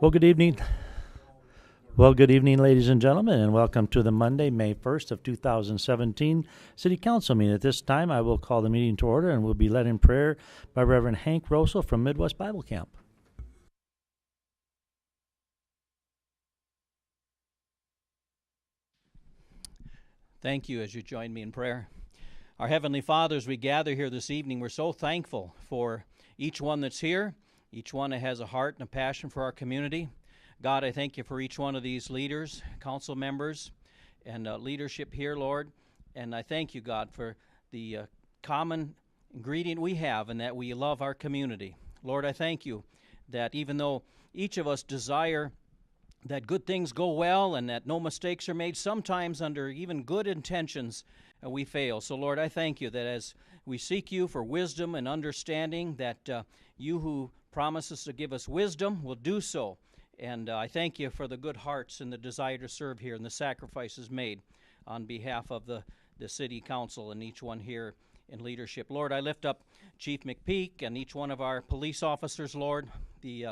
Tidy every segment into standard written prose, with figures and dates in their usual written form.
Well, good evening. Well, good evening, ladies and gentlemen, and welcome to the Monday, May 1st of 2017 City Council meeting. At this time, I will call the meeting to order and will be led in prayer by Reverend Hank Rosso from Midwest Bible Camp. Thank you as you join me in prayer. Our Heavenly Father, as we gather here this evening, we're so thankful for each one that's here, each one that has a heart and a passion for our community. God, I thank you for each one of these leaders, council members, and leadership here, Lord. And I thank you, God, for the common ingredient we have and that we love our community. Lord, I thank you that even though each of us desire that good things go well and that no mistakes are made, sometimes under even good intentions we fail. So, Lord, I thank you that as we seek you for wisdom and understanding, that you who promises to give us wisdom will do so. And I thank you for the good hearts and the desire to serve here and the sacrifices made on behalf of the city council and each one here in leadership. Lord, I lift up Chief McPeak and each one of our police officers, Lord, the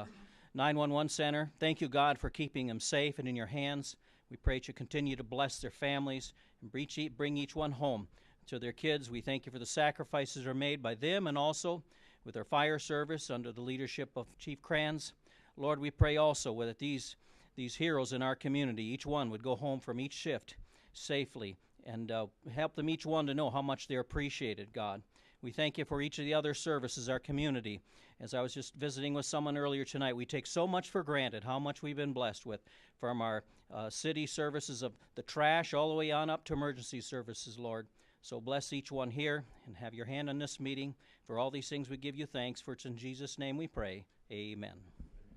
911 center. Thank you, God, for keeping them safe and in your hands. We pray that you continue to bless their families and bring each one home to their kids. We thank you for the sacrifices that are made by them and also with our fire service under the leadership of Chief Kranz. Lord, we pray also that these heroes in our community, each one would go home from each shift safely and help them each one to know how much they're appreciated, God. We thank you for each of the other services, our community. As I was just visiting with someone earlier tonight, we take so much for granted how much we've been blessed with, from our city services of the trash all the way on up to emergency services, Lord. So bless each one here and have your hand on this meeting. For all these things we give you thanks, for it's in Jesus' name we pray. Amen.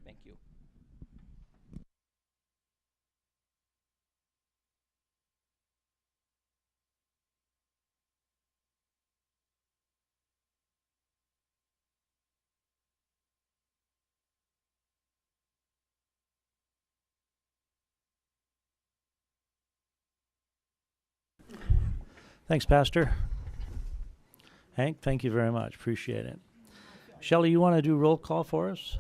Thank you. Thanks, Pastor. Hank, thank you very much. Appreciate it. Shelley, you want to do roll call for us?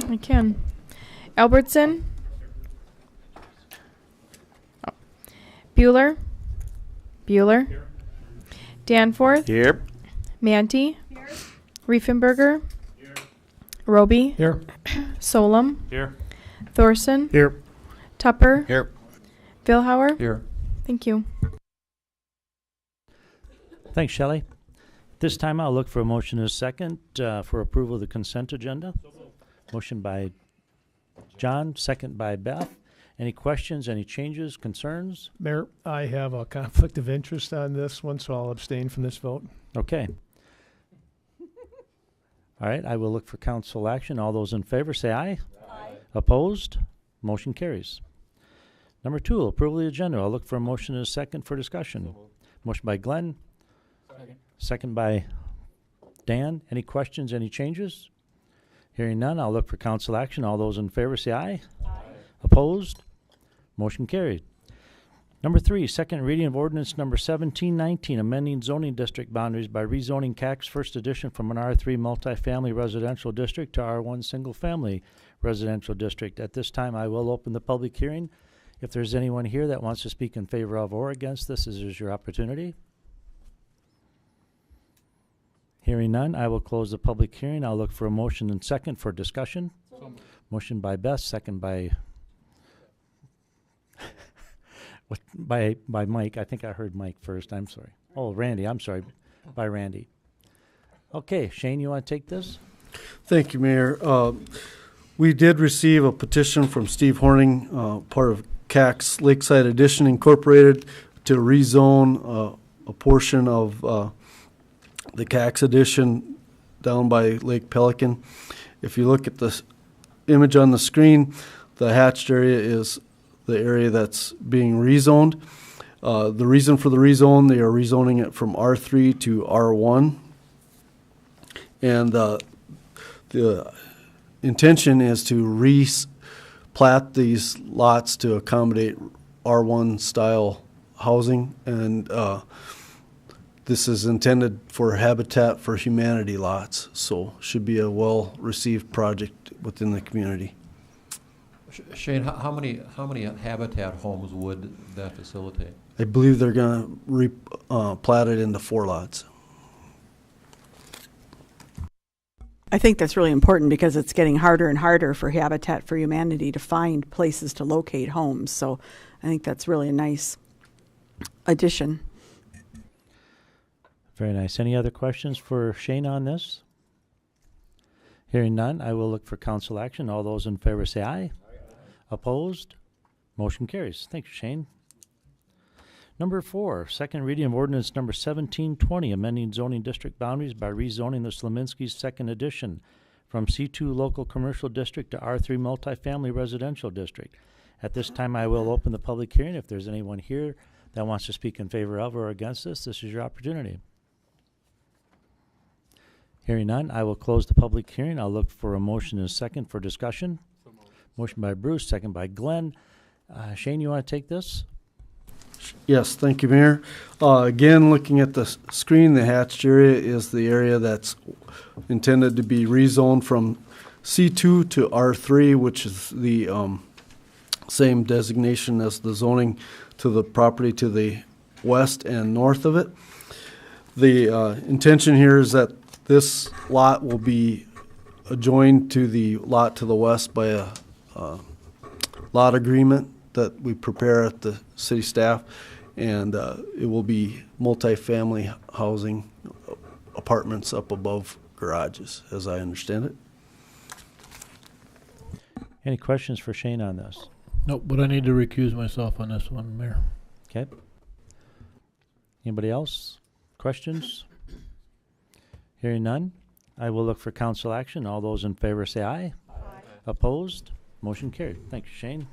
I can. Albertson. Oh. Bueller. Here. Danforth. Here. Manty. Here. Riefenberger. Here. Roby. Here. Solom. Here. Thorson. Here. Tupper. Here. Vilhauer. Here. Thank you. Thanks, Shelley. This time I'll look for a motion and a second for approval of the consent agenda. Motion by John, second by Beth. Any questions, any changes, concerns? Mayor, I have a conflict of interest on this one, so I'll abstain from this vote. Okay. All right, I will look for council action. All those in favor say aye. Aye. Opposed? Motion carries. Number 2, approval of the agenda. I'll look for a motion and a second for discussion. Motion by Glenn. Second by Dan. Any questions, any changes? Hearing none, I'll look for council action. All those in favor say aye. Aye. Opposed? Motion carried. Number 3, second reading of ordinance number 1719, amending zoning district boundaries by rezoning CAC's first edition from an R3 multifamily residential district to R1 single family residential district. At this time, I will open the public hearing. If there's anyone here that wants to speak in favor of or against this is your opportunity. Hearing none, I will close the public hearing. I'll look for a motion and second for discussion. Motion by Beth, second by by Mike. I think I heard Mike first. I'm sorry. Oh, Randy. I'm sorry. By Randy. Okay, Shane, you want to take this? Thank you, Mayor. We did receive a petition from Steve Horning, part of CAC's Lakeside Edition Incorporated, to rezone a portion of the CAC's Edition down by Lake Pelican. If you look at the image on the screen, the hatched area is the area that's being rezoned. The reason for the rezone, they are rezoning it from R3 to R1. And the intention is to replat these lots to accommodate R1 style housing, and this is intended for Habitat for Humanity lots, so should be a well-received project within the community. Shane, how many Habitat homes would that facilitate? I believe they're gonna plat it into 4 lots. I think that's really important because it's getting harder and harder for Habitat for Humanity to find places to locate homes. So I think that's really a nice addition. Very nice. Any other questions for Shane on this? Hearing none, I will look for council action. All those in favor say aye. Opposed? Motion carries. Thanks, Shane. Number 4, second reading of ordinance number 1720, amending zoning district boundaries by rezoning the Slominski's second edition from C2 local commercial district to R3 multifamily residential district. At this time, I will open the public hearing. If there's anyone here that wants to speak in favor of or against this is your opportunity. Hearing none, I will close the public hearing. I'll look for a motion and a second for discussion. Motion by Bruce, second by Glenn. Shane, you want to take this? Yes, thank you, Mayor. Again, looking at the screen, the hatched area is the area that's intended to be rezoned from C2 to R3, which is the same designation as the zoning to the property to the west and north of it. The intention here is that this lot will be adjoined to the lot to the west by a lot agreement that we prepare at the city staff, and it will be multifamily housing, apartments up above garages, as I understand it. Any questions for Shane on this? Nope, but I need to recuse myself on this one, Mayor. Okay. Anybody else? Questions? Hearing none, I will look for council action. All those in favor say aye. Aye. Opposed? Motion carried. Thank you, Shane.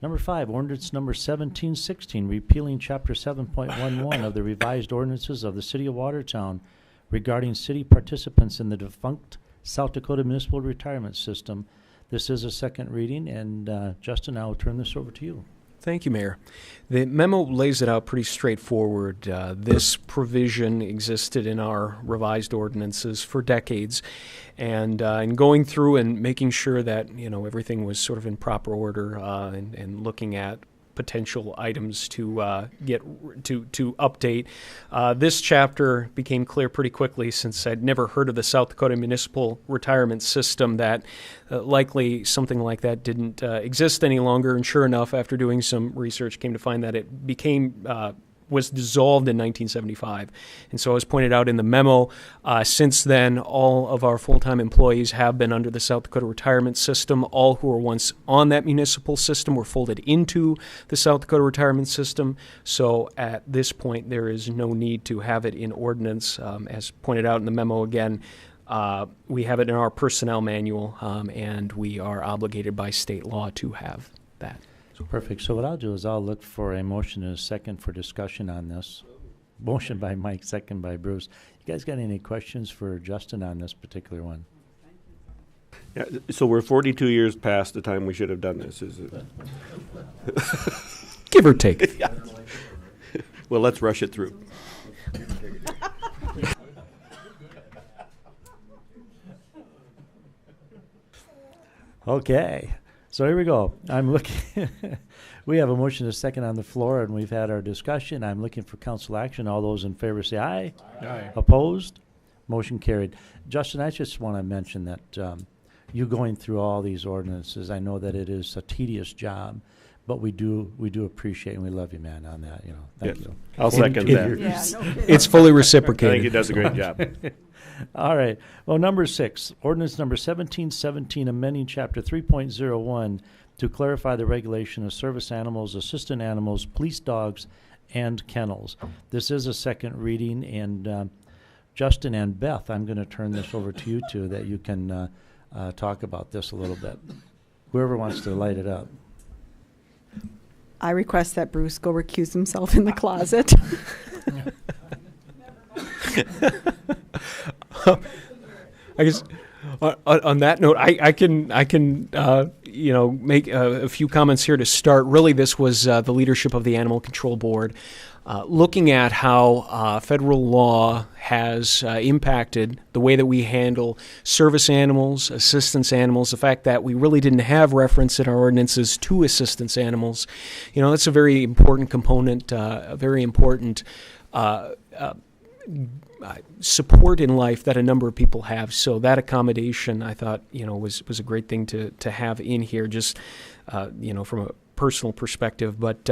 Number 5, ordinance number 1716, repealing Chapter 7.11 of the revised ordinances of the City of Watertown regarding city participants in the defunct South Dakota Municipal Retirement System. This is a second reading, and Justin, I will turn this over to you. Thank you, Mayor. The memo lays it out pretty straightforward. This provision existed in our revised ordinances for decades, and in going through and making sure that everything was sort of in proper order, and looking at potential items to update. This chapter became clear pretty quickly, since I'd never heard of the South Dakota Municipal Retirement System, that likely something like that didn't exist any longer. And sure enough, after doing some research, came to find that it was dissolved in 1975. And so, as pointed out in the memo, since then, all of our full-time employees have been under the South Dakota Retirement System. All who were once on that municipal system were folded into the South Dakota Retirement System. So at this point, there is no need to have it in ordinance. As pointed out in the memo again, we have it in our personnel manual, and we are obligated by state law to have that. Perfect. So what I'll do is I'll look for a motion and a second for discussion on this. Motion by Mike, second by Bruce. You guys got any questions for Justin on this particular one? Yeah, so we're 42 years past the time we should have done this, is it? Give or take. Yeah. Well, let's rush it through. Okay. So here we go. I'm looking. We have a motion and a second on the floor, and we've had our discussion. I'm looking for council action. All those in favor say aye. Aye. Opposed? Motion carried. Justin, I just want to mention that you going through all these ordinances, I know that it is a tedious job, but we do appreciate and we love you, man, on that. Thank you. I'll second that. Yeah, no kidding. It's fully I reciprocated. think he does a great job. All right. Well, number 6, ordinance number 1717, amending Chapter 3.01 to clarify the regulation of service animals, assistant animals, police dogs, and kennels. This is a second reading, and Justin and Beth, I'm going to turn this over to you two that you can talk about this a little bit. Whoever wants to light it up. I request that Bruce go recuse himself in the closet. I guess on that note, I can make a few comments here to start. Really, this was the leadership of the Animal Control Board, looking at how federal law has impacted the way that we handle service animals, assistance animals, the fact that we really didn't have reference in our ordinances to assistance animals. That's a very important component, a very important support in life that a number of people have. So that accommodation, I thought, was a great thing to have in here, just, from a personal perspective. But,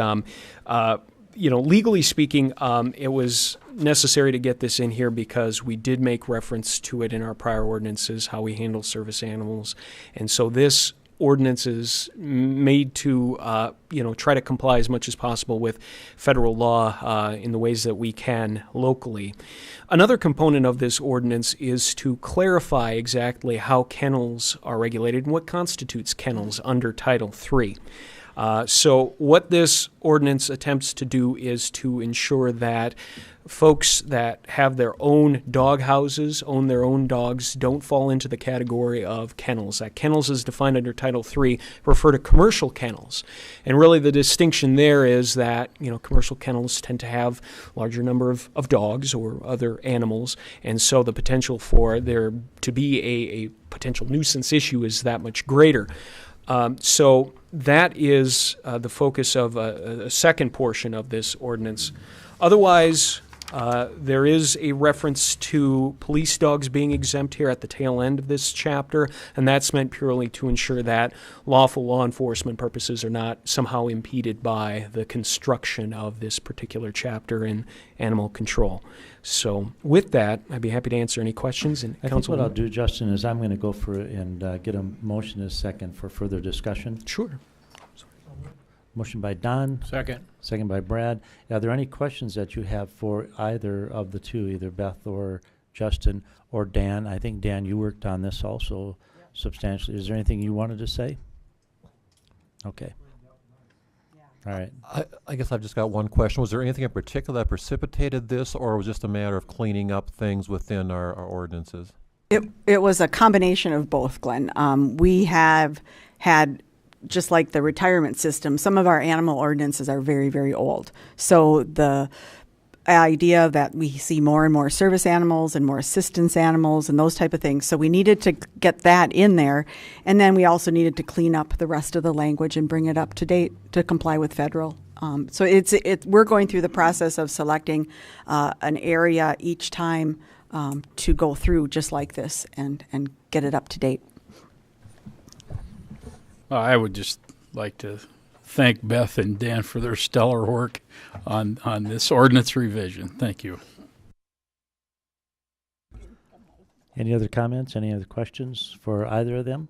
legally speaking, it was necessary to get this in here because we did make reference to it in our prior ordinances, how we handle service animals. And so this ordinance is made to, try to comply as much as possible with federal law in the ways that we can locally. Another component of this ordinance is to clarify exactly how kennels are regulated and what constitutes kennels under Title III. So what this ordinance attempts to do is to ensure that folks that have their own dog houses, own their own dogs, don't fall into the category of kennels. That kennels is defined under Title III refer to commercial kennels. And really the distinction there is that, commercial kennels tend to have a larger number of dogs or other animals, and so the potential for there to be a potential nuisance issue is that much greater. So that is the focus of a second portion of this ordinance. Otherwise, there is a reference to police dogs being exempt here at the tail end of this chapter, and that's meant purely to ensure that lawful law enforcement purposes are not somehow impeded by the construction of this particular chapter in animal control. So with that, I'd be happy to answer any questions. And I think what I'll do, Justin, is I'm going to go for it and get a motion in a second for further discussion. Sure. Motion by Don. Second. Second by Brad. Are there any questions that you have for either of the two, either Beth or Justin or Dan? I think, Dan, you worked on this also substantially. Is there anything you wanted to say? Okay. All right. I guess I've just got one question. Was there anything in particular that precipitated this, or was it just a matter of cleaning up things within our ordinances? It was a combination of both, Glenn. We have had, just like the retirement system, some of our animal ordinances are very, very old. So the idea that we see more and more service animals and more assistance animals and those type of things. So we needed to get that in there. And then we also needed to clean up the rest of the language and bring it up to date to comply with federal. So we're going through the process of selecting an area each time to go through just like this and get it up to date. I would just like to thank Beth and Dan for their stellar work on this ordinance revision. Thank you. Any other comments? Any other questions for either of them?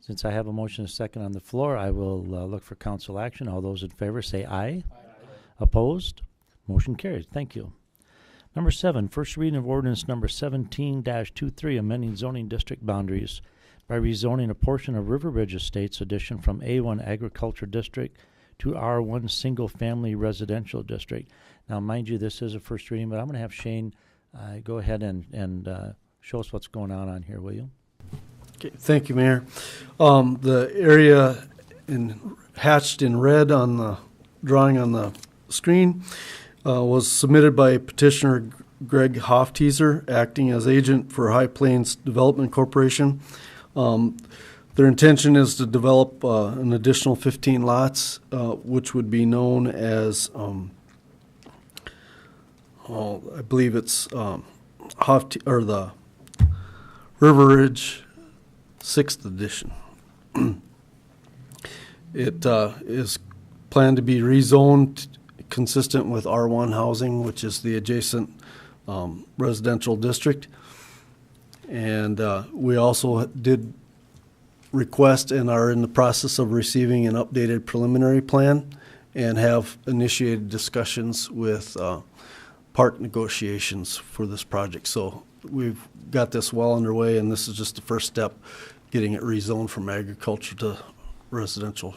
Since I have a motion and a second on the floor, I will look for council action. All those in favor say aye. Aye. Opposed? Motion carries. Thank you. Number 7, first reading of ordinance number 17-23, amending zoning district boundaries by rezoning a portion of River Ridge Estates addition from A1 Agriculture District to R1 Single Family Residential District. Now, mind you, this is a first reading, but I'm going to have Shane go ahead and show us what's going on here, will you? Okay, thank you, Mayor. The area hatched in red on the drawing on the screen was submitted by petitioner Greg Hofteaser, acting as agent for High Plains Development Corporation. Their intention is to develop an additional 15 lots, which would be known as, I believe it's the River Ridge 6th Edition. It is planned to be rezoned consistent with R1 housing, which is the adjacent residential district. And we also did request and are in the process of receiving an updated preliminary plan and have initiated discussions with park negotiations for this project. So we've got this well underway, and this is just the first step, getting it rezoned from agriculture to residential.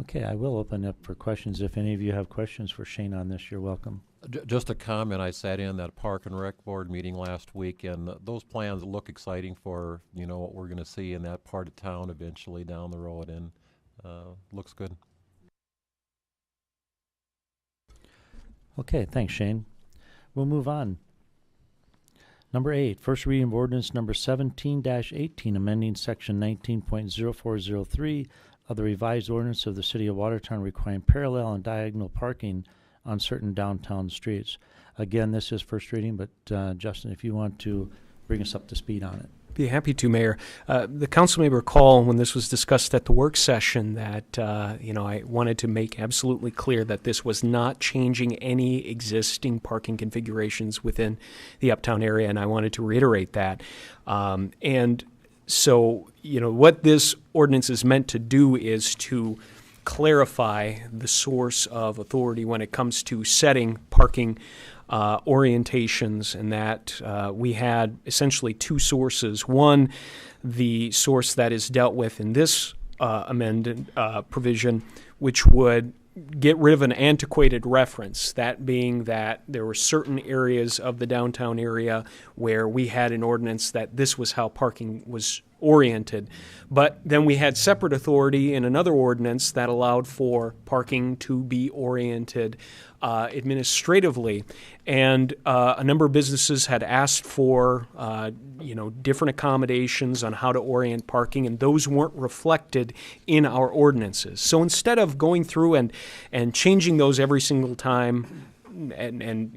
Okay, I will open up for questions. If any of you have questions for Shane on this, you're welcome. Just a comment, I sat in that Park and Rec Board meeting last week, and those plans look exciting for, what we're going to see in that part of town eventually down the road, and looks good. Okay, thanks, Shane. We'll move on. Number 8, first reading of ordinance number 17-18, amending section 19.0403 of the revised ordinance of the City of Watertown requiring parallel and diagonal parking on certain downtown streets. Again, this is first reading, but Justin, if you want to bring us up to speed on it. Be happy to, Mayor. The council may recall when this was discussed at the work session that, I wanted to make absolutely clear that this was not changing any existing parking configurations within the uptown area, and I wanted to reiterate that. And so, what this ordinance is meant to do is to clarify the source of authority when it comes to setting parking orientations, and that we had essentially two sources. One, the source that is dealt with in this amended provision, which would get rid of an antiquated reference, that being that there were certain areas of the downtown area where we had an ordinance that this was how parking was oriented. But then we had separate authority in another ordinance that allowed for parking to be oriented administratively. And a number of businesses had asked for, different accommodations on how to orient parking, and those weren't reflected in our ordinances. So instead of going through and changing those every single time, and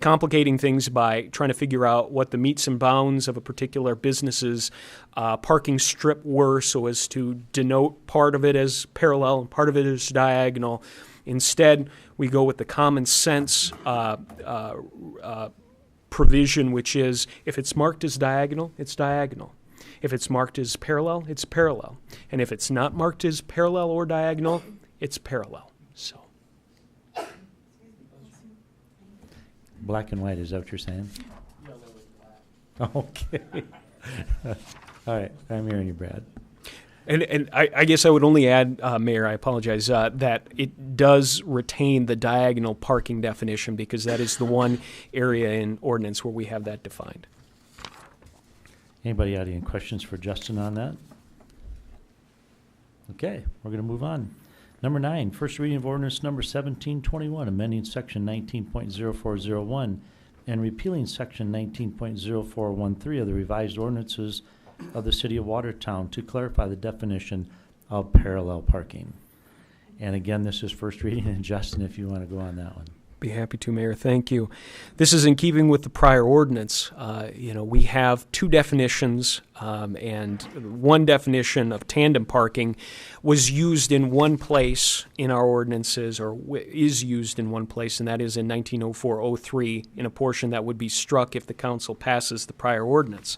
complicating things by trying to figure out what the metes and bounds of a particular business's parking strip were so as to denote part of it as parallel and part of it as diagonal. Instead, we go with the common sense provision, which is if it's marked as diagonal, it's diagonal. If it's marked as parallel, it's parallel. And if it's not marked as parallel or diagonal, it's parallel. So. Black and white, is that what you're saying? Yellow and black. Okay. All right, I'm hearing you, Brad. And I guess I would only add, Mayor, I apologize, that it does retain the diagonal parking definition because that is the one area in ordinance where we have that defined. Anybody have any questions for Justin on that? Okay, we're going to move on. Number 9, first reading of ordinance number 1721, amending section 19.0401 and repealing section 19.0413 of the revised ordinances of the City of Watertown to clarify the definition of parallel parking. And again, this is first reading, and Justin, if you want to go on that one. Be happy to, Mayor. Thank you. This is in keeping with the prior ordinance. We have two definitions, and one definition of tandem parking was used in one place in our ordinances, or is used in one place, and that is in 1904-03 in a portion that would be struck if the council passes the prior ordinance.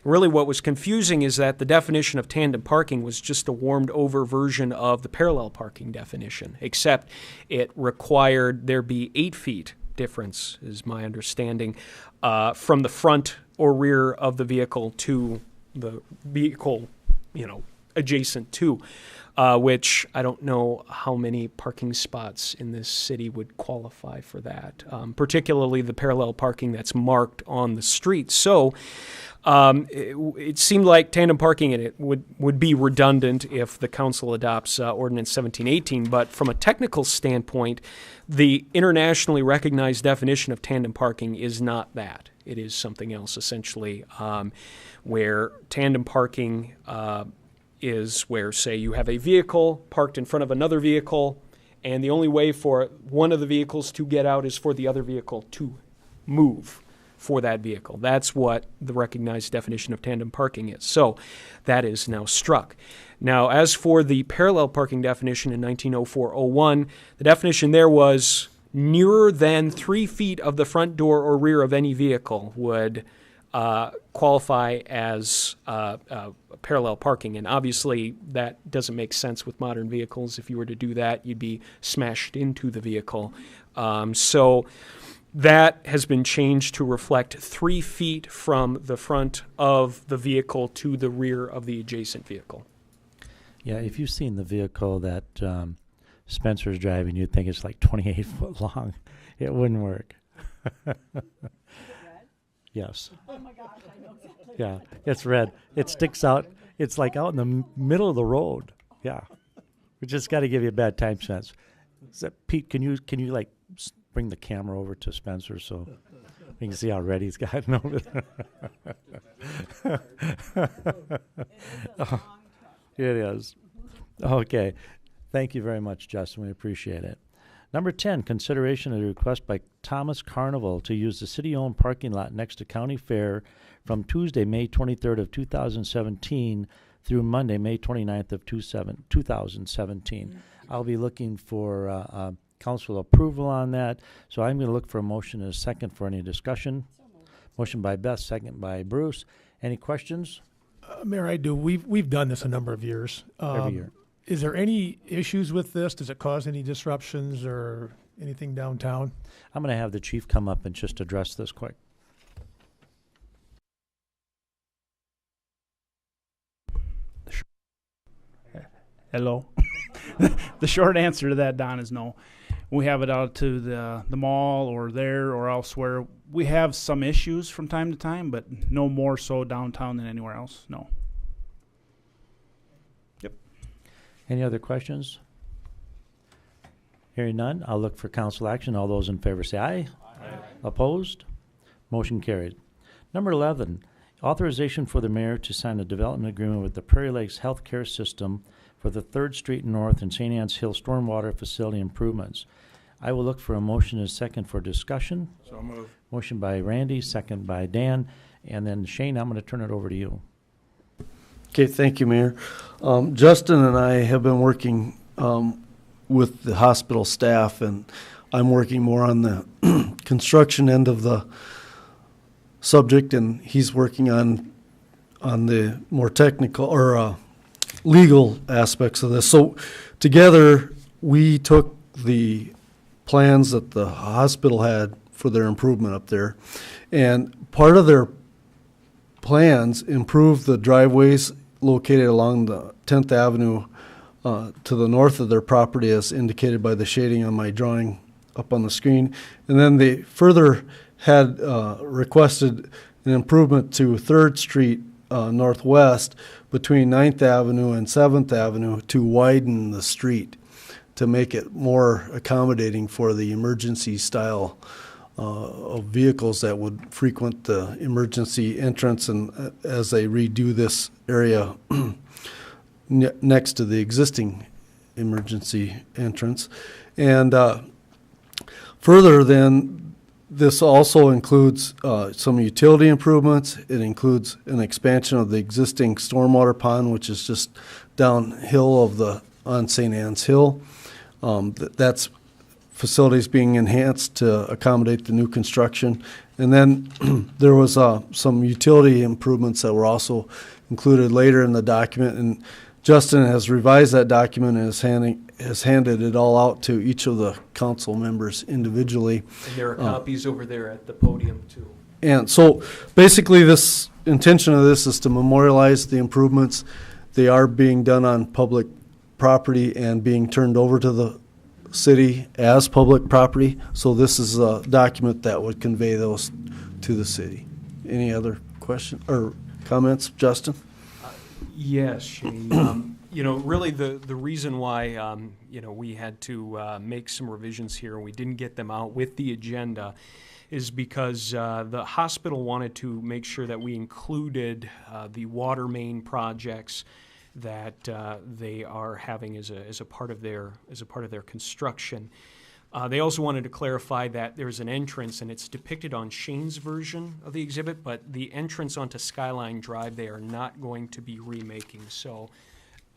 Really what was confusing is that the definition of tandem parking was just a warmed-over version of the parallel parking definition, except it required there be 8 feet difference, is my understanding, from the front or rear of the vehicle to the vehicle, adjacent to, which I don't know how many parking spots in this city would qualify for that, particularly the parallel parking that's marked on the street. So it seemed like tandem parking in it would be redundant if the council adopts Ordinance 1718, but from a technical standpoint, the internationally recognized definition of tandem parking is not that. It is something else, essentially, where tandem parking is where, say, you have a vehicle parked in front of another vehicle, and the only way for one of the vehicles to get out is for the other vehicle to move for that vehicle. That's what the recognized definition of tandem parking is. So that is now struck. Now, as for the parallel parking definition in 1904-01, the definition there was nearer than 3 feet of the front door or rear of any vehicle would qualify as parallel parking. And obviously that doesn't make sense with modern vehicles. If you were to do that, you'd be smashed into the vehicle. So that has been changed to reflect 3 feet from the front of the vehicle to the rear of the adjacent vehicle. Yeah, if you've seen the vehicle that Spencer's driving, you'd think it's like 28 foot long. It wouldn't work. Yes. Oh my gosh, I know exactly. Yeah, it's red. It sticks out. It's like out in the middle of the road. Yeah. We just got to give you a bad time sense. So, Pete, can you like bring the camera over to Spencer so we can see how red he's gotten over there? Oh, it is. Okay. Thank you very much, Justin. We appreciate it. Number 10, consideration of the request by Thomas Carnival to use the city-owned parking lot next to County Fair from Tuesday, May 23rd of 2017 through Monday, May 29th of 2017. I'll be looking for council approval on that, so I'm going to look for a motion and a second for any discussion. Motion by Beth, second by Bruce. Any questions? Mayor, I do. We've done this a number of years. Every year. Is there any issues with this? Does it cause any disruptions or anything downtown? I'm going to have the chief come up and just address this quick. Hello. The short answer to that, Don, is no. We have it out to the mall or there or elsewhere. We have some issues from time to time, but no more so downtown than anywhere else. No. Yep. Any other questions? Hearing none, I'll look for council action. All those in favor say aye. Aye. Opposed? Motion carried. Number 11, authorization for the mayor to sign a development agreement with the Prairie Lakes Healthcare System for the 3rd Street North and St. Anne's Hill Stormwater Facility improvements. I will look for a motion and a second for discussion. So move. Motion by Randy, second by Dan. And then Shane, I'm going to turn it over to you. Okay, thank you, Mayor. Justin and I have been working with the hospital staff, and I'm working more on the construction end of the subject, and he's working on the more technical or legal aspects of this. So together, we took the plans that the hospital had for their improvement up there, and part of their plans improved the driveways located along the 10th Avenue to the north of their property, as indicated by the shading on my drawing up on the screen. And then they further had requested an improvement to 3rd Street Northwest between 9th Avenue and 7th Avenue to widen the street to make it more accommodating for the emergency style of vehicles that would frequent the emergency entrance, and as they redo this area next to the existing emergency entrance. And further, then, this also includes some utility improvements. It includes an expansion of the existing stormwater pond, which is just downhill on St. Anne's Hill. That's facilities being enhanced to accommodate the new construction. And then there was some utility improvements that were also included later in the document. And Justin has revised that document and has handed it all out to each of the council members individually. And there are copies over there at the podium, too. And so basically this intention of this is to memorialize the improvements. They are being done on public property and being turned over to the city as public property. So this is a document that would convey those to the city. Any other question or comments, Justin? Yes, Shane. Really the reason why, we had to make some revisions here and we didn't get them out with the agenda is because the hospital wanted to make sure that we included the water main projects that they are having as a part of their construction. They also wanted to clarify that there's an entrance, and it's depicted on Shane's version of the exhibit, but the entrance onto Skyline Drive they are not going to be remaking. So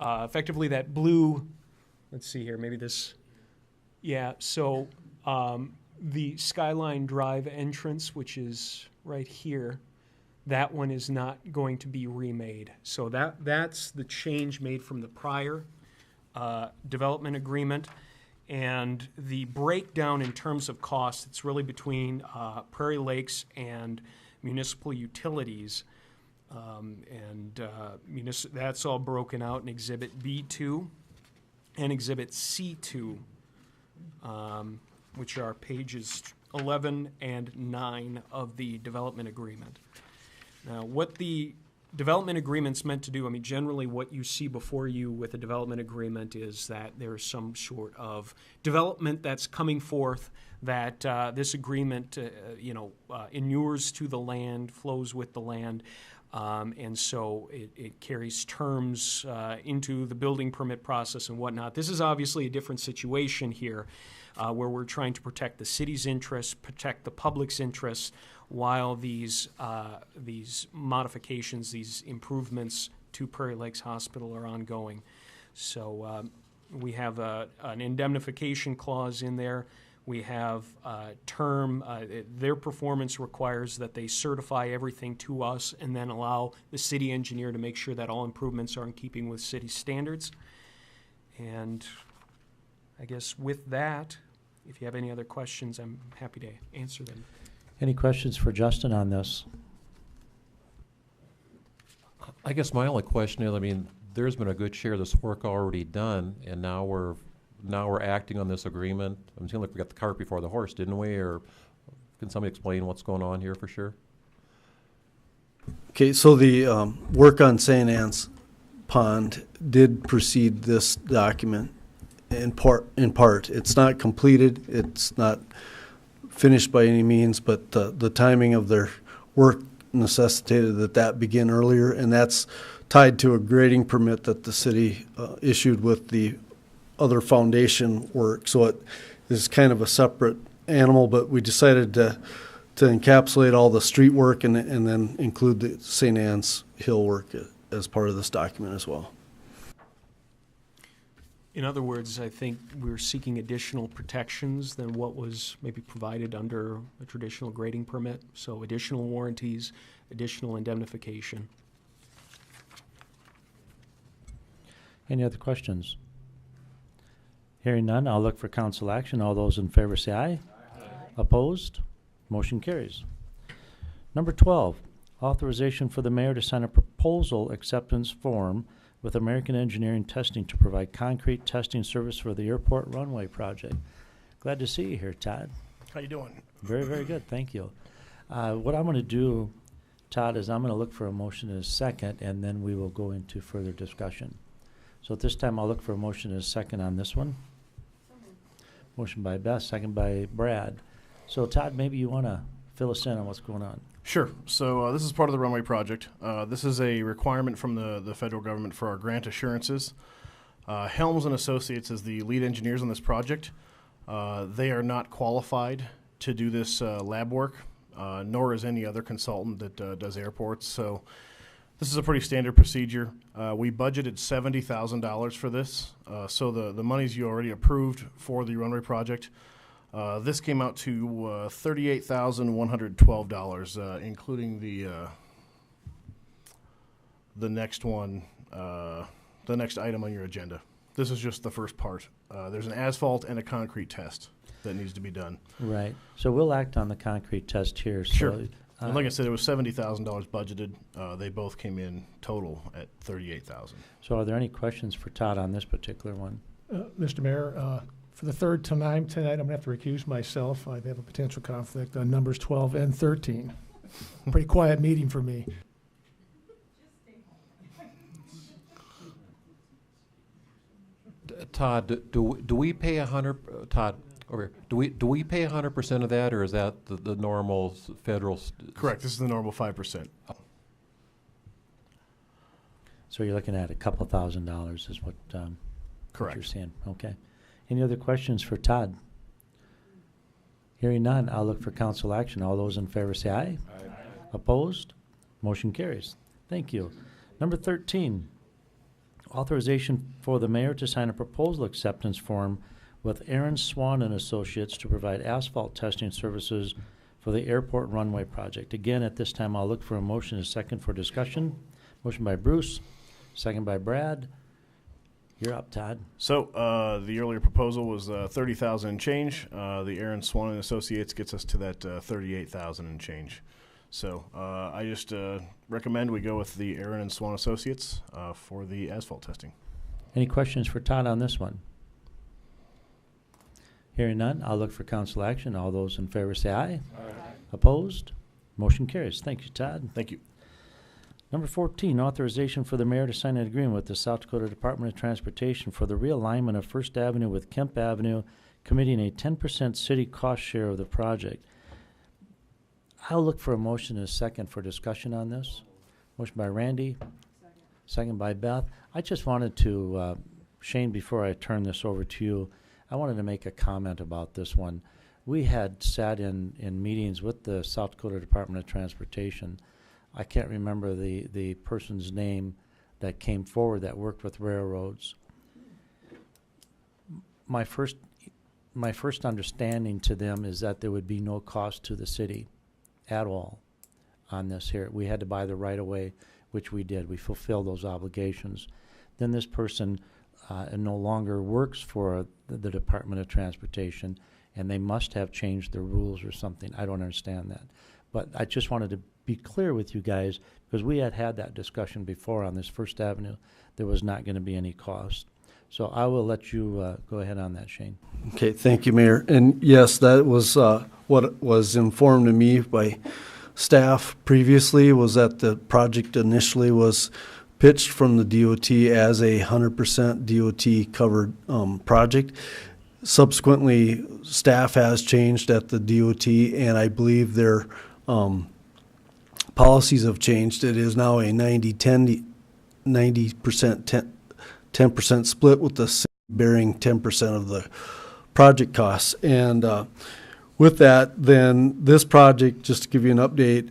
effectively that blue, let's see here, maybe this, yeah, so the Skyline Drive entrance, which is right here, that one is not going to be remade. So that's the change made from the prior development agreement. And the breakdown in terms of cost, it's really between Prairie Lakes and municipal utilities. That's all broken out in Exhibit B2. and Exhibit C2, which are pages 11 and 9 of the development agreement. Now, what the development agreement's meant to do, I mean, generally what you see before you with a development agreement is that there's some sort of development that's coming forth that this agreement, inures to the land, flows with the land, and so it carries terms into the building permit process and whatnot. This is obviously a different situation here, where we're trying to protect the city's interests, protect the public's interests, while these modifications, these improvements to Prairie Lakes Hospital are ongoing. So we have an indemnification clause in there. We have term, their performance requires that they certify everything to us and then allow the city engineer to make sure that all improvements are in keeping with city standards. And I guess with that, if you have any other questions, I'm happy to answer them. Any questions for Justin on this? I guess my only question is, I mean, there's been a good share of this work already done, and now we're acting on this agreement. It seems like we got the cart before the horse, didn't we? Or can somebody explain what's going on here for sure? Okay, so the work on St. Anne's Pond did precede this document in part. It's not completed. It's not finished by any means, but the timing of their work necessitated that begin earlier, and that's tied to a grading permit that the city issued with the other foundation work. So it is kind of a separate animal, but we decided to encapsulate all the street work and then include the St. Anne's Hill work as part of this document as well. In other words, I think we're seeking additional protections than what was maybe provided under a traditional grading permit. So additional warranties, additional indemnification. Any other questions? Hearing none, I'll look for council action. All those in favor say aye. Aye. Opposed? Motion carries. Number 12, authorization for the mayor to sign a proposal acceptance form with American Engineering Testing to provide concrete testing service for the airport runway project. Glad to see you here, Todd. How you doing? Very, very good. Thank you. What I'm going to do, Todd, is I'm going to look for a motion in a second, and then we will go into further discussion. So at this time, I'll look for a motion in a second on this one. Motion by Beth, second by Brad. So, Todd, maybe you want to fill us in on what's going on. Sure. So this is part of the runway project. This is a requirement from the federal government for our grant assurances. Helms and Associates is the lead engineers on this project. They are not qualified to do this lab work, nor is any other consultant that does airports. So this is a pretty standard procedure. We budgeted $70,000 for this. So the monies you already approved for the runway project. This came out to $38,112, including the next one, the next item on your agenda. This is just the first part. There's an asphalt and a concrete test that needs to be done. Right. So we'll act on the concrete test here. So, sure. And like I said, it was $70,000 budgeted. They both came in total at $38,000. So are there any questions for Todd on this particular one? Mr. Mayor, for the third time tonight, I'm going to have to recuse myself. I have a potential conflict on numbers 12 and 13. Pretty quiet meeting for me. Todd, do we pay 100? Todd, over here. Do we pay 100% of that, or is that the normal federal? Correct. This is the normal 5%. So you're looking at a couple $1,000s is what, correct. What you're saying. Okay. Any other questions for Todd? Hearing none, I'll look for council action. All those in favor say aye. Aye. Opposed? Motion carries. Thank you. Number 13, authorization for the mayor to sign a proposal acceptance form with Aaron Swan and Associates to provide asphalt testing services for the airport runway project. Again, at this time, I'll look for a motion and a second for discussion. Motion by Bruce, second by Brad. You're up, Todd. So the earlier proposal was $30,000 and change. The Aaron Swan and Associates gets us to that $38,000 and change. So I just recommend we go with the Aaron and Swan Associates for the asphalt testing. Any questions for Todd on this one? Hearing none, I'll look for council action. All those in favor say aye. Opposed? Motion carries. Thank you, Todd. Thank you. Number 14, authorization for the mayor to sign an agreement with the South Dakota Department of Transportation for the realignment of First Avenue with Kemp Avenue, committing a 10% city cost share of the project. I'll look for a motion and a second for discussion on this. Motion by Randy, second by Beth. I just wanted to, Shane, before I turn this over to you, I wanted to make a comment about this one. We had sat in meetings with the South Dakota Department of Transportation. I can't remember the person's name that came forward that worked with railroads. My first understanding to them is that there would be no cost to the city at all on this here. We had to buy the right of way, which we did. We fulfilled those obligations. Then this person no longer works for the Department of Transportation, and they must have changed their rules or something. I don't understand that. But I just wanted to be clear with you guys, because we had that discussion before on this First Avenue. There was not going to be any cost. So I will let you go ahead on that, Shane. Okay, thank you, Mayor. And yes, that was what was informed to me by staff previously, was that the project initially was pitched from the DOT as a 100% DOT covered project. Subsequently, staff has changed at the DOT, and I believe their policies have changed. It is now a 90% 10% split, with the city bearing 10% of the project costs. And with that, then this project, just to give you an update,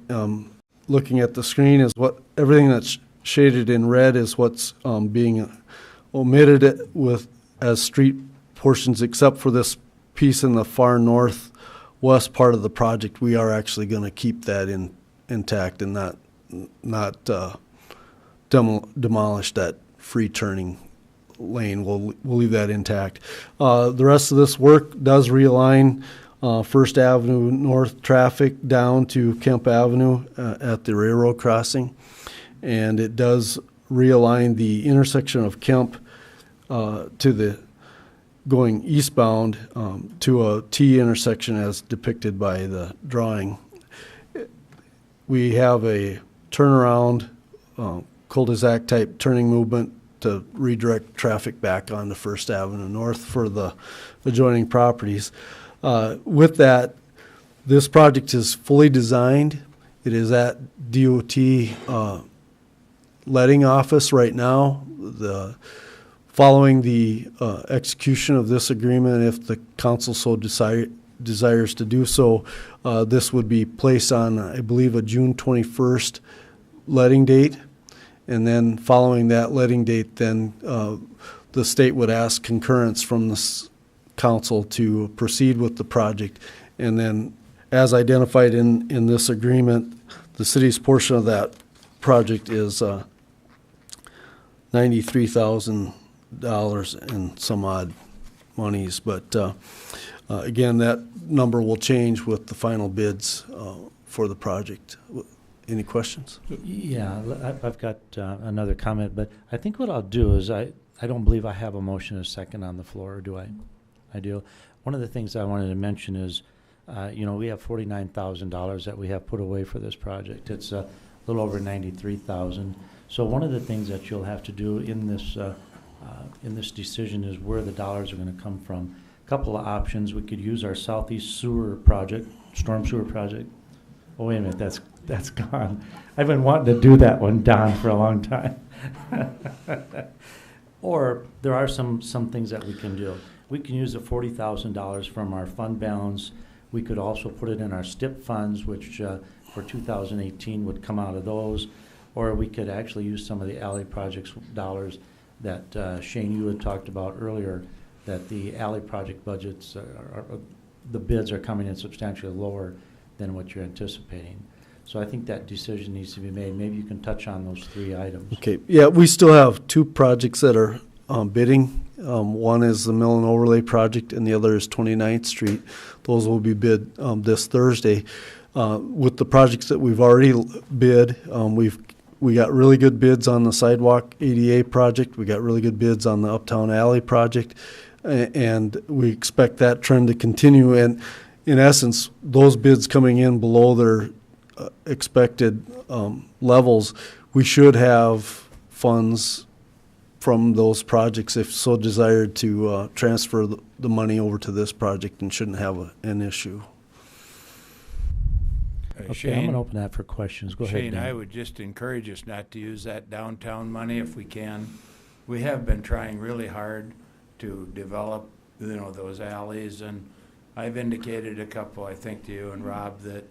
looking at the screen, is what everything that's shaded in red is what's being omitted with as street portions, except for this piece in the far northwest part of the project. We are actually going to keep that intact and not demolish that free turning lane. We'll leave that intact. The rest of this work does realign First Avenue North traffic down to Kemp Avenue at the railroad crossing, and it does realign the intersection of Kemp to the going eastbound to a T intersection as depicted by the drawing. We have a turnaround cul-de-sac type turning movement to redirect traffic back onto First Avenue North for the adjoining properties. With that, this project is fully designed. It is at DOT letting office right now. Following the execution of this agreement, if the council so desires to do so, this would be placed on, I believe, a June 21st letting date. And then following that letting date, then the state would ask concurrence from the council to proceed with the project. And then, as identified in this agreement, the city's portion of that project is $93,000 and some odd monies. But again, that number will change with the final bids for the project. Any questions? Yeah, I've got another comment, but I think what I'll do is I don't believe I have a motion and a second on the floor, or do I? I do. One of the things I wanted to mention is, we have $49,000 that we have put away for this project. It's a little over $93,000. So one of the things that you'll have to do in this decision is where the dollars are going to come from. A couple of options. We could use our Southeast Sewer Project, Storm Sewer Project. Oh, wait a minute, that's gone. I've been wanting to do that one, Don, for a long time. Or there are some things that we can do. We can use the $40,000 from our fund balance. We could also put it in our STIP funds, which for 2018 would come out of those. Or we could actually use some of the alley projects dollars that Shane, you had talked about earlier, that the alley project budgets, the bids are coming in substantially lower than what you're anticipating. So I think that decision needs to be made. Maybe you can touch on those three items. Okay. Yeah, we still have two projects that are bidding. One is the Mill and Overlay project, and the other is 29th Street. Those will be bid this Thursday. With the projects that we've already bid, we got really good bids on the sidewalk ADA project. We got really good bids on the Uptown Alley project, and we expect that trend to continue. And in essence, those bids coming in below their expected levels, we should have funds from those projects, if so desired, to transfer the money over to this project, and shouldn't have an issue. Okay, I'm Shane, going to open that for questions. Go ahead, Shane, Dan. I would just encourage us not to use that downtown money if we can. We have been trying really hard to develop, those alleys, and I've indicated a couple, I think, to you and Rob, that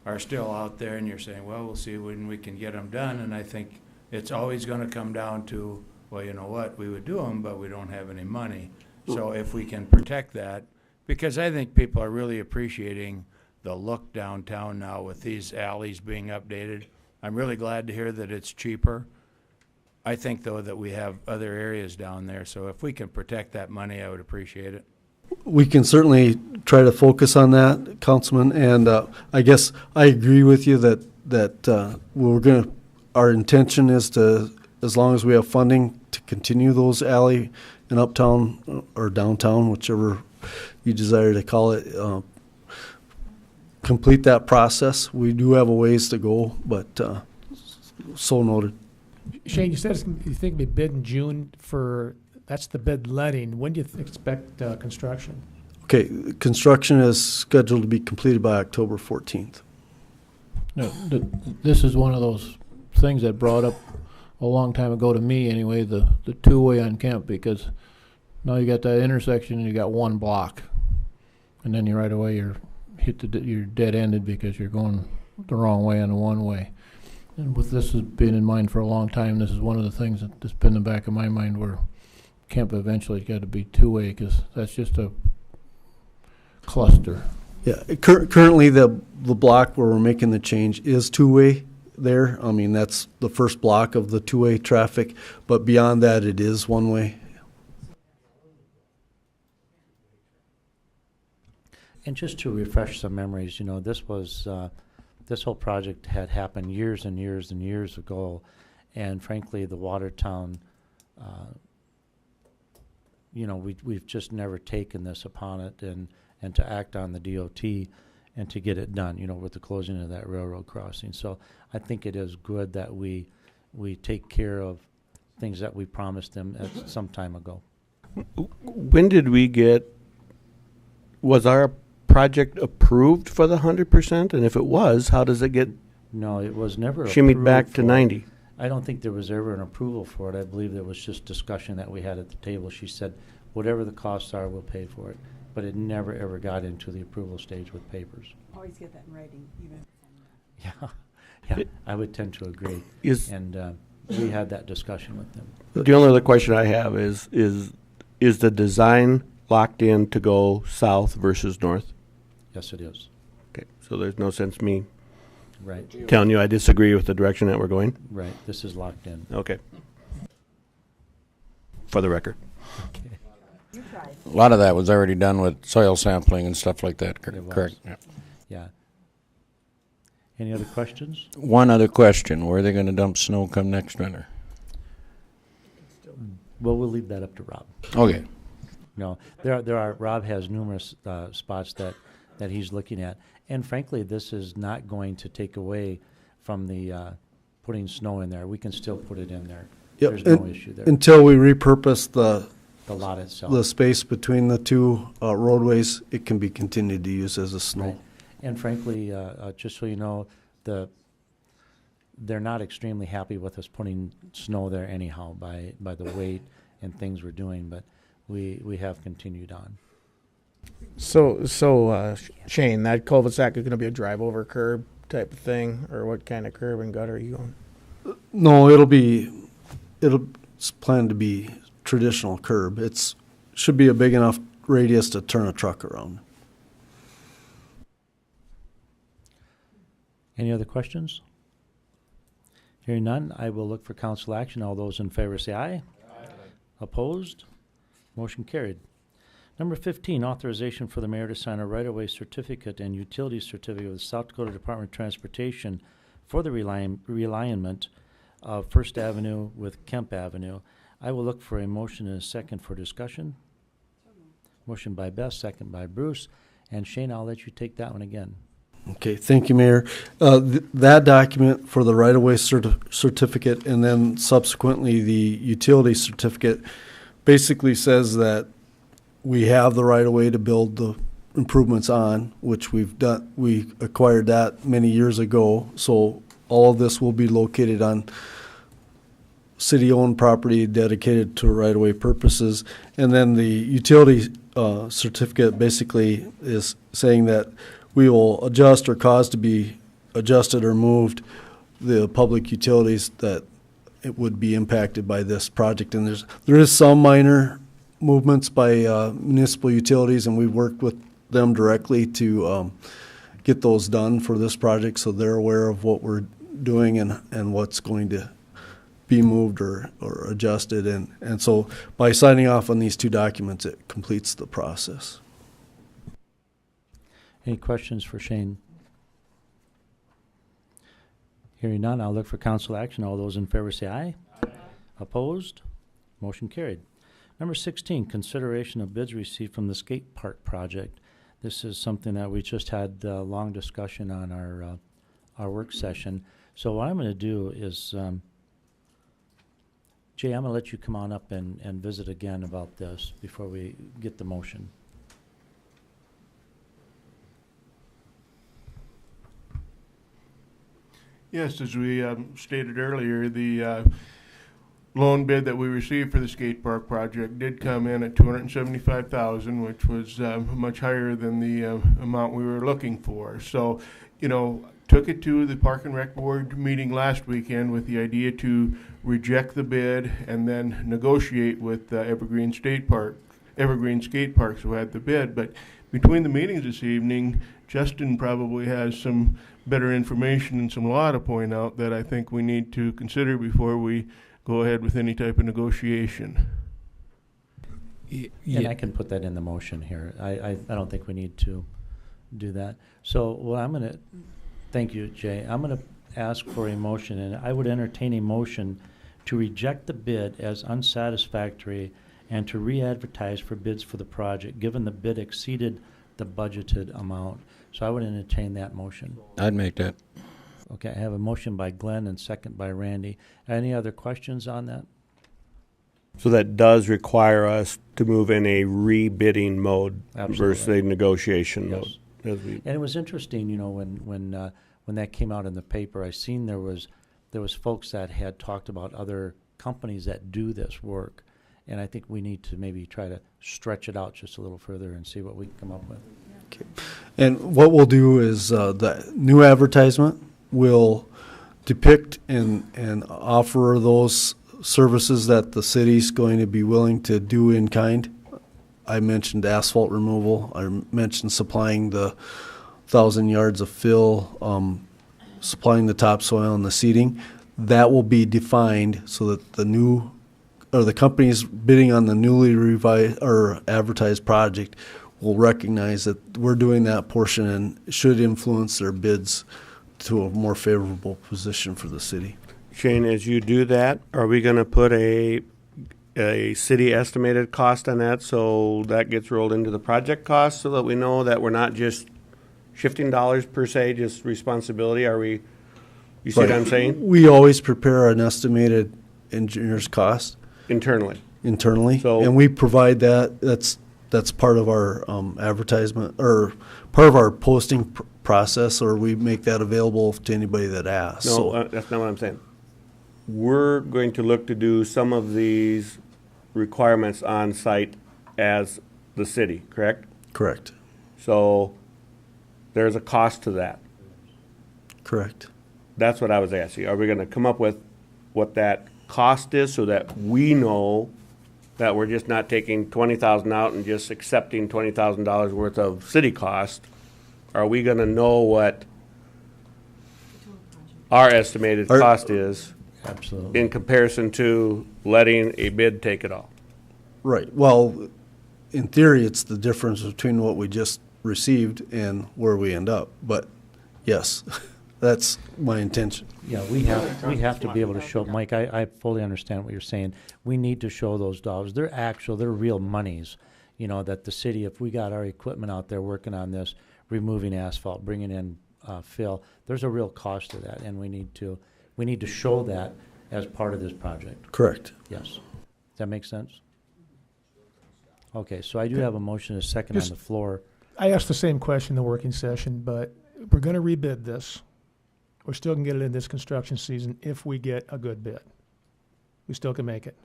are still out there, and you're saying, well, we'll see when we can get them done, and I think it's always going to come down to, well, you know what, we would do them, but we don't have any money. So if we can protect that, because I think people are really appreciating the look downtown now with these alleys being updated. I'm really glad to hear that it's cheaper. I think, though, that we have other areas down there, so if we can protect that money, I would appreciate it. We can certainly try to focus on that, Councilman, and I guess I agree with you that our intention is to, as long as we have funding, to continue those alley and uptown or downtown, whichever you desire to call it, complete that process. We do have a ways to go, but so noted. Shane, you said you think it'll be bid in June that's the bid letting. When do you expect construction? Okay, construction is scheduled to be completed by October 14th. No, this is one of those things that brought up a long time ago to me anyway, the two-way on Kemp, because now you got that intersection and you got one block, and then you right away you're dead-ended because you're going the wrong way on the one-way. And with this has been in mind for a long time, this is one of the things that's been in the back of my mind, where Kemp eventually got to be two-way, because that's just a cluster. Yeah, currently the block where we're making the change is two-way there. I mean, that's the first block of the two-way traffic, but beyond that it is one-way. And just to refresh some memories, this was this whole project had happened years and years and years ago, and frankly, the Watertown, we've just never taken this upon it and to act on the DOT and to get it done, with the closing of that railroad crossing. So I think it is good that we take care of things that we promised them at some time ago. When did was our project approved for the 100%? And if it was, how does it get No, it was never shimmied back to 90? I don't think there was ever an approval for it. I believe there was just discussion that we had at the table. She said, whatever the costs are, we'll pay for it. But it never, ever got into the approval stage with papers. Always get that in writing, even. Yeah, I would tend to agree. And we had that discussion with them. The only other question I have is the design locked in to go south versus north? Yes, it is. Okay, so there's no sense me Right. telling you I disagree with the direction that we're going? Right, this is locked in. Okay. For the record. Okay. A lot of that was already done with soil sampling and stuff like that, It was. correct? Yeah. Yeah. Any other questions? One other question, where are they going to dump snow come next winter? Well, we'll leave that up to Rob. Okay. No, Rob has numerous spots that he's looking at. And frankly, this is not going to take away from the putting snow in there. We can still put it in there. Yep. There's no issue there. Until we repurpose the lot itself. the space between the two roadways, it can be continued to use as a snow. Right. And frankly, just so you know, they're not extremely happy with us putting snow there anyhow by the weight and things we're doing, but we have continued on. So Shane, that cul-de-sac is going to be a drive-over curb type of thing, or what kind of curb and gutter are you going? No, it's planned to be traditional curb. Should be a big enough radius to turn a truck around. Any other questions? Hearing none, I will look for council action. All those in favor say aye. Aye. Opposed? Motion carried. Number 15, authorization for the mayor to sign a right-of-way certificate and utility certificate with the South Dakota Department of Transportation for the realignment of First Avenue with Kemp Avenue. I will look for a motion and a second for discussion. Motion by Beth, second by Bruce. And Shane, I'll let you take that one again. Okay, thank you, Mayor. That document for the right-of-way certificate and then subsequently the utility certificate basically says that we have the right-of-way to build the improvements on, which we've done. We acquired that many years ago, so all of this will be located on city-owned property dedicated to right-of-way purposes. And then the utility certificate basically is saying that we will adjust or cause to be adjusted or moved the public utilities that it would be impacted by this project. And there is some minor movements by municipal utilities, and we've worked with them directly to get those done for this project, so they're aware of what we're doing and what's going to be moved or adjusted. And so by signing off on these two documents, it completes the process. Any questions for Shane? Hearing none, I'll look for council action. All those in favor say aye. Aye. Opposed? Motion carried. Number 16, consideration of bids received from the skate park project. This is something that we just had a long discussion on our work session. So what I'm going to do is, Jay, I'm going to let you come on up and visit again about this before we get the motion. Yes, as we stated earlier, the loan bid that we received for the skate park project did come in at $275,000, which was much higher than the amount we were looking for. So, took it to the Park and Rec Board meeting last weekend with the idea to reject the bid and then negotiate with Evergreen Skate Parks, who had the bid. But between the meetings this evening, Justin probably has some better information and some law to point out that I think we need to consider before we go ahead with any type of negotiation. And I can put that in the motion here. I don't think we need to do that. So what I'm going to, thank you, Jay. I'm going to ask for a motion, and I would entertain a motion to reject the bid as unsatisfactory and to re-advertise for bids for the project, given the bid exceeded the budgeted amount. So I would entertain that motion. I'd make that. Okay, I have a motion by Glenn and second by Randy. Any other questions on that? So that does require us to move in a rebidding mode versus a negotiation mode. And it was interesting, when that came out in the paper, I seen there was folks that had talked about other companies that do this work. And I think we need to maybe try to stretch it out just a little further and see what we can come up with. Okay. And what we'll do is the new advertisement will depict and offer those services that the city's going to be willing to do in kind. I mentioned asphalt removal. I mentioned supplying the 1,000 yards of fill, supplying the topsoil and the seeding. That will be defined so that the companies bidding on the newly revised or advertised project will recognize that we're doing that portion and should influence their bids to a more favorable position for the city. Shane, as you do that, are we going to put a city estimated cost on that so that gets rolled into the project cost so that we know that we're not just shifting dollars per se, just responsibility? You see what I'm saying? We always prepare an estimated engineer's cost. Internally. So, and we provide that. That's part of our advertisement or part of our posting process, or we make that available to anybody that asks. No, that's not what I'm saying. We're going to look to do some of these requirements on site as the city, correct? Correct. So there's a cost to that. Correct. That's what I was asking. Are we going to come up with what that cost is so that we know that we're just not taking $20,000 out and just accepting $20,000 worth of city cost? Are we going to know what our estimated cost is? Absolutely. In comparison to letting a bid take it all? Right. Well, in theory, it's the difference between what we just received and where we end up. But yes, That's my intention. Yeah, we have to be able to show, Mike, I fully understand what you're saying. We need to show those dollars. They're real monies, you know, that the city, if we got our equipment out there working on this, removing asphalt, bringing in fill, there's a real cost to that, and we need to show that as part of this project. Correct. Yes. Does that make sense? Okay, so I do have a motion, a second on the floor. I asked the same question in the working session, but we're going to rebid this. We still can get it in this construction season if we get a good bid. We still can make it.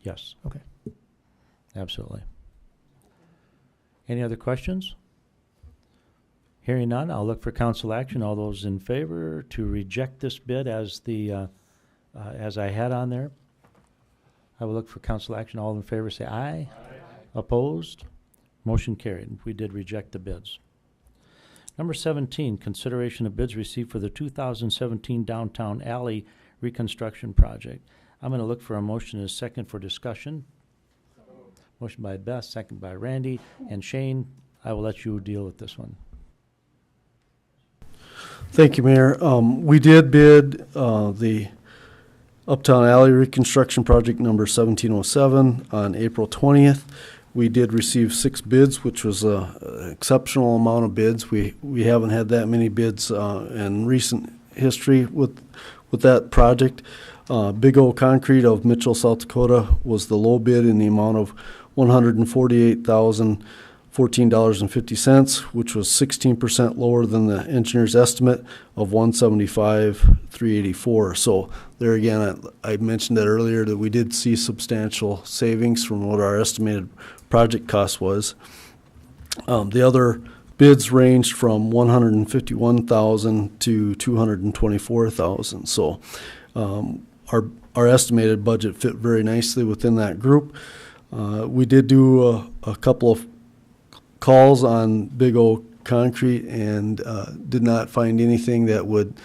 Yes. Okay. Absolutely. Any other questions? Hearing none, I'll look for council action. All those in favor to reject this bid as as I had on there, I will look for council action. All in favor say aye. Aye. Opposed? Motion carried. We did reject the bids. Number 17, consideration of bids received for the 2017 Downtown Alley Reconstruction Project. I'm going to look for a motion and a second for discussion. Motion by Beth, second by Randy. And Shane, I will let you deal with this one. Thank you, Mayor. We did bid the Uptown Alley Reconstruction Project number 1707 on April 20th. We did receive 6 bids, which was an exceptional amount of bids. We haven't had that many bids in recent history with that project. Big O Concrete of Mitchell, South Dakota was the low bid in the amount of $148,014.50, which was 16% lower than the engineer's estimate of $175,384. So there again, I mentioned that earlier that we did see substantial savings from what our estimated project cost was. The other bids ranged from $151,000 to $224,000. So our estimated budget fit very nicely within that group. We did do a couple of calls on Big O Concrete and did not find anything that would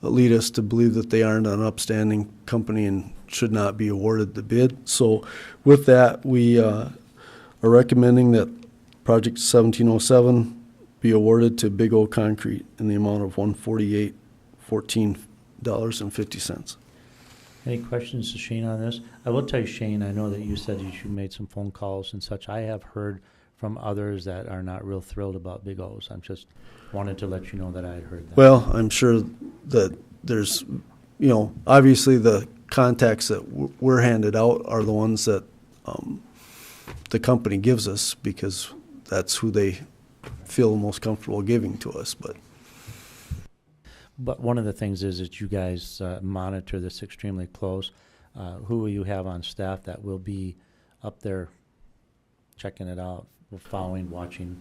lead us to believe that they aren't an upstanding company and should not be awarded the bid. So with that, we are recommending that Project 1707 be awarded to Big O Concrete in the amount of $148,014.50. Any questions to Shane on this? I will tell you, Shane, I know that you said you made some phone calls and such. I have heard from others that are not real thrilled about Big O's. I'm just wanted to let you know that I had heard that. Well, I'm sure that there's, obviously the contacts that we're handed out are the ones that the company gives us because that's who they feel most comfortable giving to us. But one of the things is that you guys monitor this extremely close. Who will you have on staff that will be up there checking it out, following, watching?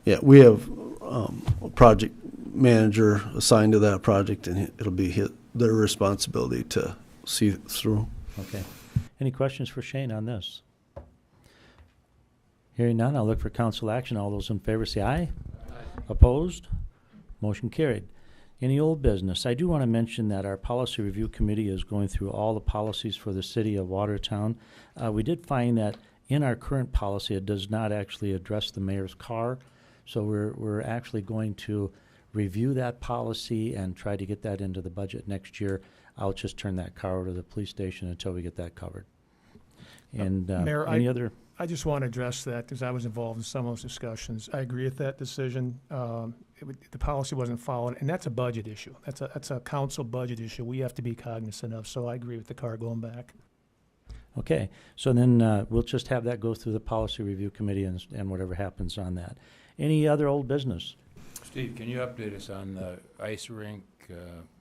Yeah, we have a project manager assigned to that project, and it'll be their responsibility to see it through. Okay. Any questions for Shane on this? Hearing none, I'll look for council action. All those in favor say aye. Aye. Opposed? Motion carried. Any old business? I do want to mention that our policy review committee is going through all the policies for the city of Watertown. We did find that in our current policy, it does not actually address the mayor's car. So we're actually going to review that policy and try to get that into the budget next year. I'll just turn that car over to the police station until we get that covered. And Mayor, I just want to address that because I was involved in some of those discussions. I agree with that decision. The policy wasn't followed, and that's a budget issue. That's a council budget issue we have to be cognizant of. So I agree with the car going back. Okay, so then we'll just have that go through the policy review committee and whatever happens on that. Any other old business? Steve, can you update us on the ice rink,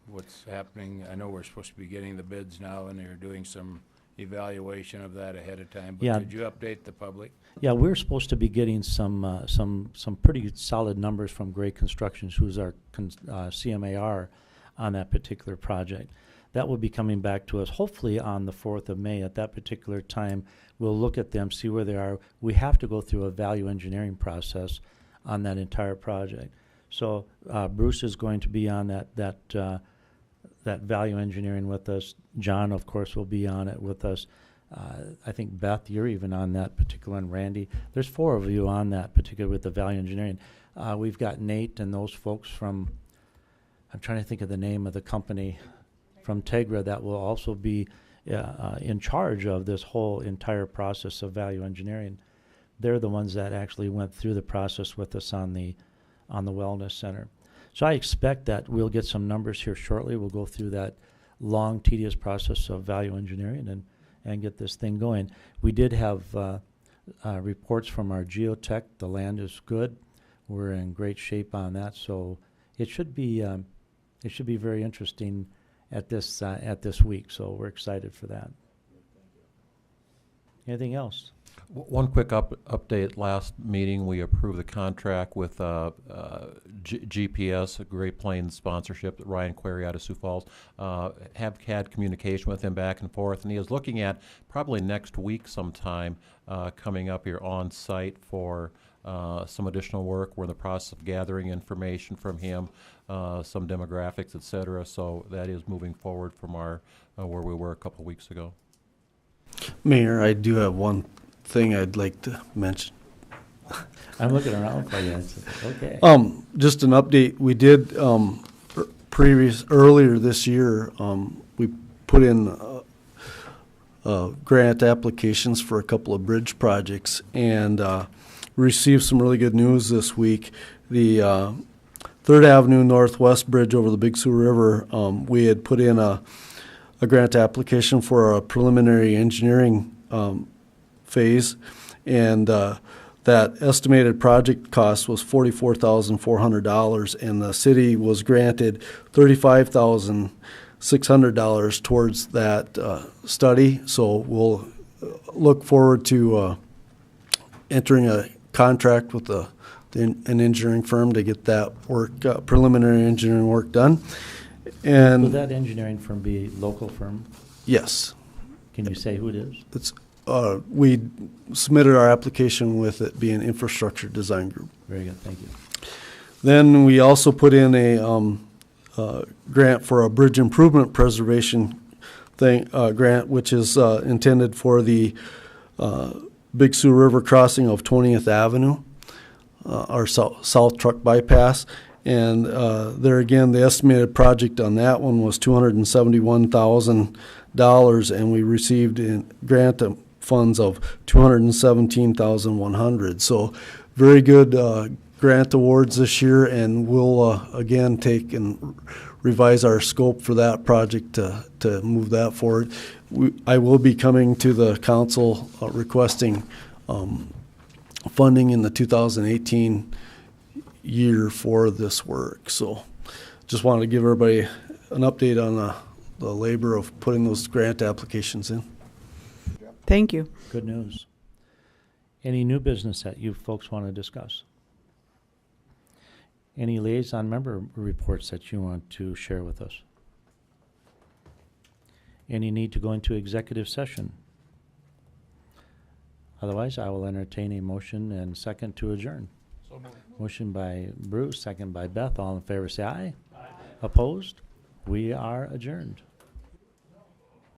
what's happening? I know we're supposed to be getting the bids now, and they're doing some evaluation of that ahead of time, but Yeah. could you update the public? Yeah, we're supposed to be getting some pretty solid numbers from Gray Constructions, who's our CMAR on that particular project. That will be coming back to us hopefully on the 4th of May. At that particular time, we'll look at them, see where they are. We have to go through a value engineering process on that entire project. So Bruce is going to be on that value engineering with us. John, of course, will be on it with us. I think, Beth, you're even on that particular, and Randy. There's 4 of you on that particular with the value engineering. We've got Nate and those folks from I'm trying to think of the name of the company from Tegra that will also be in charge of this whole entire process of value engineering. They're the ones that actually went through the process with us on the wellness center. So I expect that we'll get some numbers here shortly. We'll go through that long, tedious process of value engineering and get this thing going. We did have reports from our geotech. The land is good. We're in great shape on that. So it should be very interesting at this week. So we're excited for that. Anything else? One quick update. Last meeting, we approved the contract with GPS, a Great Plains sponsorship, Ryan Query out of Sioux Falls. Have had communication with him back and forth, and he is looking at probably next week sometime coming up here on site for some additional work. We're in the process of gathering information from him, some demographics, et cetera. So that is moving forward from our where we were a couple weeks ago. Mayor, I do have one thing I'd like to mention. I'm looking around for you. Okay. Just an update. We did earlier this year. We put in grant applications for a couple of bridge projects, and received some really good news this week. The 3rd Avenue Northwest Bridge over the Big Sioux River. We had put in a grant application for a preliminary engineering phase, and that estimated project cost was $44,400, and the city was granted $35,600 towards that study. So we'll look forward to entering a contract with an engineering firm to get that work, preliminary engineering work done. And will that engineering firm be a local firm? Yes. Can you say who it is? It's we submitted our application with it being Infrastructure Design Group. Very good, thank you. Then we also put in a grant for a bridge improvement preservation grant, which is intended for the Big Sioux River crossing of 20th Avenue, our south truck bypass. And there again, the estimated project on that one was $271,000, and we received grant funds of $217,100. So very good grant awards this year, and we'll again take and revise our scope for that project to move that forward. I will be coming to the council requesting funding in the 2018 year for this work. So just wanted to give everybody an update on the labor of putting those grant applications in. Thank you. Good news. Any new business that you folks want to discuss? Any liaison member reports that you want to share with us? Any need to go into executive session? Otherwise, I will entertain a motion and second to adjourn. So moved. Motion by Bruce, second by Beth. All in favor say aye. Aye. Opposed? We are adjourned.